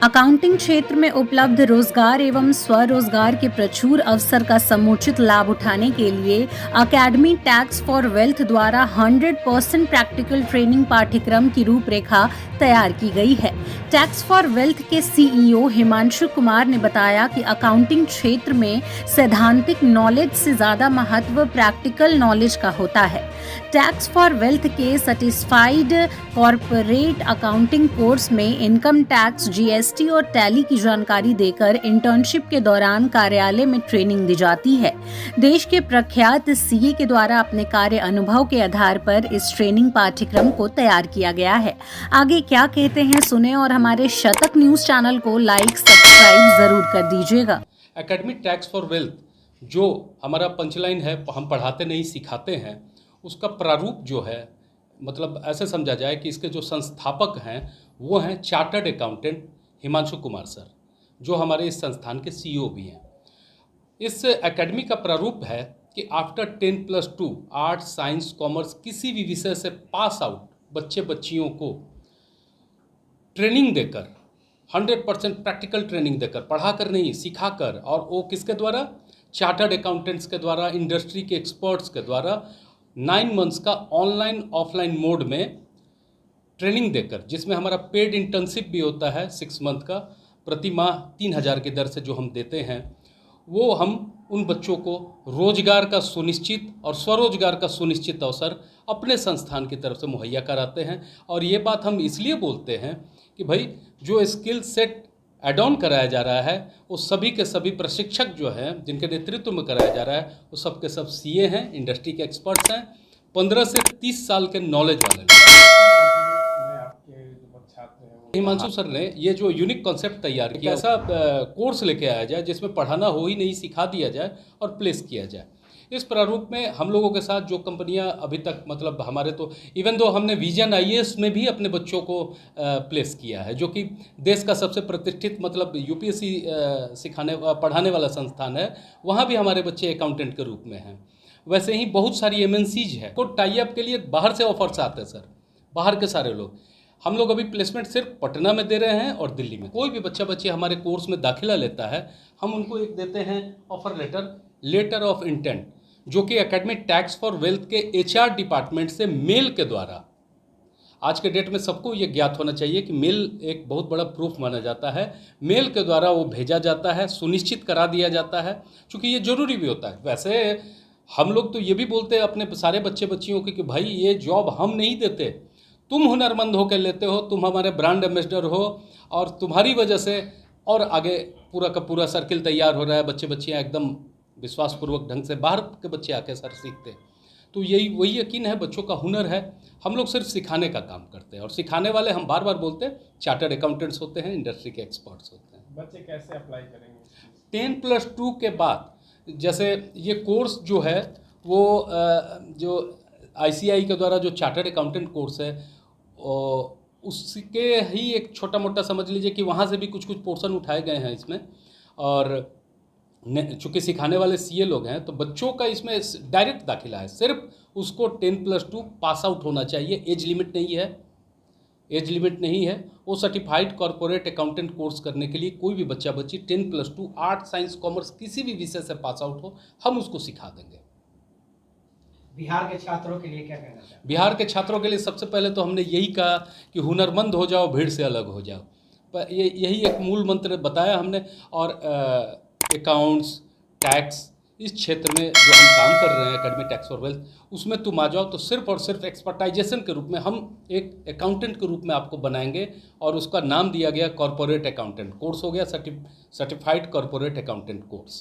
Accounting क्षेत्र में उपलब्ध रोजगार एवं स्वरोजगार के प्रचुर अवसर का समुचित लाभ उठाने के लिए अकेडमी टैक्स फॉर वेल्थ द्वारा 100% प्रैक्टिकल ट्रेनिंग पाठ्यक्रम की रूपरेखा तैयार की गई है। टैक्स फॉर वेल्थ के सीईओ हिमांशु कुमार ने बताया कि अकाउंटिंग क्षेत्र में सैद्धांतिक नॉलेज से ज्यादा महत्व प्रैक्टिकल नॉलेज का होता है। टैक्स फॉर वेल्थ के सर्टिफाइड कॉर्पोरेट अकाउंटिंग कोर्स में इनकम टैक्स, जीएसटी और टैली की जानकारी देकर इंटर्नशिप के दौरान कार्यालय में ट्रेनिंग दी जाती है। देश के प्रख्यात सीए के द्वारा अपने कार्य अनुभव के आधार पर इस ट्रेनिंग पाठ्यक्रम को तैयार किया गया है। आगे क्या कहते हैं सुने और हमारे शतक न्यूज चैनल को लाइक सब्सक्राइब जरूर कर दीजिएगा। एकेडमी टैक्स फॉर वेल्थ जो हमारा पंचलाइन है, हम पढ़ाते नहीं सिखाते हैं, उसका प्रारूप जो है मतलब ऐसे समझा जाए कि इसके जो संस्थापक हैं वो हैं chartered accountant Himanshu Kumar sir, जो हमारे इस संस्थान के सीईओ भी हैं। इस एकेडमी का प्रारूप है कि आफ्टर 10+2 आर्ट्स, साइंस, कॉमर्स किसी भी विषय से पास आउट बच्चियों को ट्रेनिंग देकर 100% प्रैक्टिकल ट्रेनिंग देकर, पढ़ाकर नहीं सिखाकर, और वो किसके द्वारा? चार्टर्ड अकाउंटेंट्स के द्वारा, इंडस्ट्री के एक्सपर्ट्स के द्वारा 9 मंथ्स का ऑनलाइन ऑफलाइन मोड में ट्रेनिंग देकर, जिसमें हमारा पेड इंटर्नशिप भी होता है 6 मंथ का, प्रति माह 3000 की दर से जो हम देते हैं, वो हम उन बच्चों को रोजगार का सुनिश्चित और स्वरोजगार का सुनिश्चित अवसर अपने संस्थान की तरफ से मुहैया कराते हैं। और ये बात हम इसलिए बोलते हैं कि भाई जो स्किल सेट एड ऑन कराया जा रहा है वो सभी के सभी प्रशिक्षक जो हैं जिनके नेतृत्व में कराया जा रहा है वो सब के सब सीए हैं, इंडस्ट्री के एक्सपर्ट्स हैं, 15 से 30 साल के नॉलेज वाले लोग। हिमांशु सर ने ये जो यूनिक कॉन्सेप्ट तैयार किया, ऐसा कोर्स लेके आया जाए जिसमें पढ़ाना हो ही नहीं, सिखा दिया जाए और प्लेस किया जाए। इस प्रारूप में हम लोगों के साथ जो कंपनियां अभी तक मतलब हमारे तो इवन दो हमने विजन आईएएस में भी अपने बच्चों को प्लेस किया है, जो कि देश का सबसे प्रतिष्ठित मतलब यूपीएससी पढ़ाने वाला संस्थान है, वहाँ भी हमारे बच्चे अकाउंटेंट के रूप में हैं। वैसे ही बहुत सारी एमएनसीज है को टाई अप के लिए बाहर से ऑफर्स आते हैं सर, बाहर के सारे लोग। हम लोग अभी प्लेसमेंट सिर्फ पटना में दे रहे हैं और दिल्ली में। कोई भी बच्ची हमारे कोर्स में दाखिला लेता है, हम उनको एक देते हैं ऑफर लेटर ऑफ इंटेंट, जो कि एकेडमी टैक्स फॉर वेल्थ के एचआर डिपार्टमेंट से मेल के द्वारा, आज के डेट में सबको ये ज्ञात होना चाहिए कि मेल एक बहुत बड़ा प्रूफ माना जाता है, मेल के द्वारा वो भेजा जाता है, सुनिश्चित करा दिया जाता है, क्योंकि ये जरूरी भी होता है। वैसे हम लोग तो ये भी बोलते हैं अपने सारे बच्चियों को कि भाई ये जॉब हम नहीं देते, तुम हुनरमंद होकर लेते हो, तुम हमारे ब्रांड एम्बेसडर हो और तुम्हारी वजह से और आगे पूरा का पूरा सर्किल तैयार हो रहा है। बच्चियाँ एकदम विश्वासपूर्वक ढंग से, बाहर के बच्चे आके सर सीखते हैं। तो यही वही यकीन है, बच्चों का हुनर है। हम लोग सिर्फ सिखाने का काम करते हैं और सिखाने वाले हम बार बार बोलते हैं चार्टर्ड अकाउंटेंट्स होते हैं, इंडस्ट्री के एक्सपर्ट्स होते हैं। बच्चे कैसे अप्लाई करेंगे? 10+2 के बाद जैसे ये कोर्स जो है वो जो आईसीआई के द्वारा जो चार्टर्ड अकाउंटेंट कोर्स है उसके ही एक छोटा मोटा समझ लीजिए कि वहाँ से भी कुछ पोर्शन उठाए गए हैं इसमें। और चूँकि सिखाने वाले सीए लोग हैं तो बच्चों का इसमें डायरेक्ट दाखिला है, सिर्फ उसको 10+2 पास आउट होना चाहिए। एज लिमिट नहीं है। वो सर्टिफाइड कॉर्पोरेट अकाउंटेंट कोर्स करने के लिए कोई भी बच्ची 10+2 आर्ट, साइंस, कॉमर्स किसी भी विषय से पास आउट हो, हम उसको सिखा देंगे। बिहार के छात्रों के लिए क्या कहना चाहिए? बिहार के छात्रों के लिए सबसे पहले तो हमने यही कहा कि हुनरमंद हो जाओ, भीड़ से अलग हो जाओ। पर यही एक मूल मंत्र बताया हमने। और अकाउंट्स, टैक्स, इस क्षेत्र में जो हम काम कर रहे हैं एकेडमी टैक्स फॉर वेल्थ, उसमें तुम आ जाओ तो सिर्फ और सिर्फ एक्सपर्टाइजेशन के रूप में हम एक अकाउंटेंट के रूप में आपको बनाएंगे। और उसका नाम दिया गया कॉर्पोरेट अकाउंटेंट कोर्स हो गया, सर्टिफाइड कॉर्पोरेट अकाउंटेंट कोर्स।